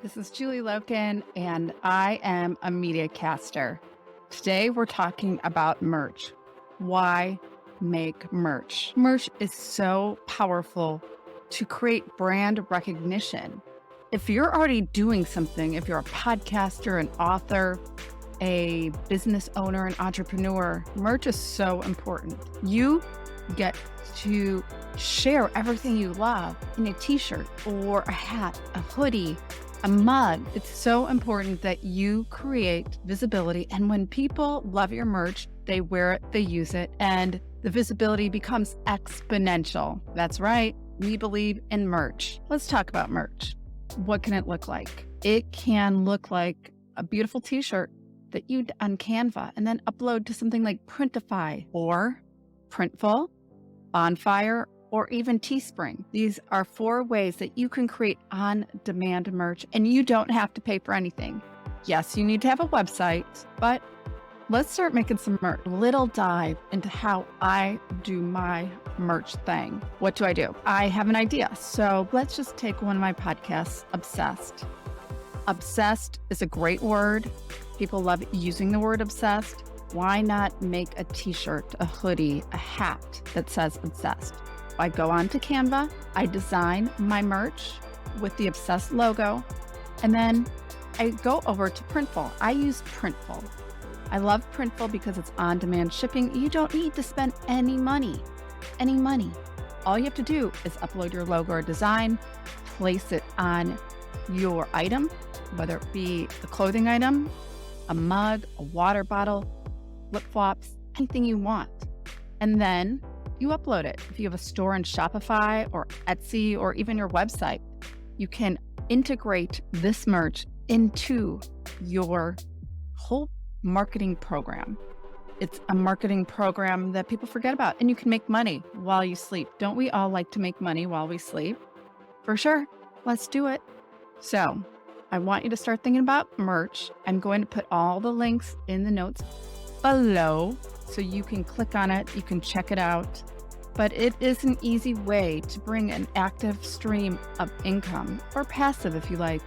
This is Julie Lokun, and I am a media caster. Today, we're talking about merch. Why make merch? Merch is so powerful to create brand recognition. If you're already doing something, if you're a podcaster, an author, a business owner, an entrepreneur, merch is so important. You get to share everything you love in a t-shirt or a hat, a hoodie, a mug. It's so important that you create visibility. And when people love your merch, they wear it, they use it, and the visibility becomes exponential. That's right. We believe in merch. Let's talk about merch. What can it look like? It can look like a beautiful t-shirt that you on Canva and then upload to something like Printify or Printful, Bonfire, or even Teespring. These are 4 ways that you can create on-demand merch, and you don't have to pay for anything. Yes, you need to have a website, but let's start making some merch. Little dive into how I do my merch thing. What do? I have an idea. So let's just take one of my podcasts, Obsessed. Obsessed is a great word. People love using the word obsessed. Why not make a t-shirt, a hoodie, a hat that says Obsessed? I go on to Canva, I design my merch with the Obsessed logo, and then I go over to Printful. I use Printful. I love Printful because it's on-demand shipping. You don't need to spend any money. All you have to do is upload your logo or design, place it on your item, whether it be a clothing item, a mug, a water bottle, flip-flops, anything you want. And then you upload it. If you have a store in Shopify or Etsy or even your website, you can integrate this merch into your whole marketing program. It's a marketing program that people forget about, and you can make money while you sleep. Don't we all like to make money while we sleep? For sure. Let's do it. So I want you to start thinking about merch. I'm going to put all the links in the notes below so you can click on it, you can check it out. But it is an easy way to bring an active stream of income, or passive if you like,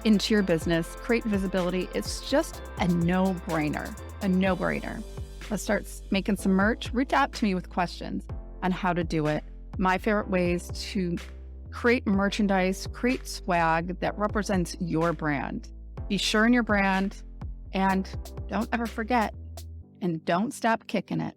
into your business, create visibility. It's just a no-brainer. Let's start making some merch. Reach out to me with questions on how to do it. My favorite ways to create merchandise, create swag that represents your brand. Be sure in your brand, and don't ever forget, and don't stop kicking it.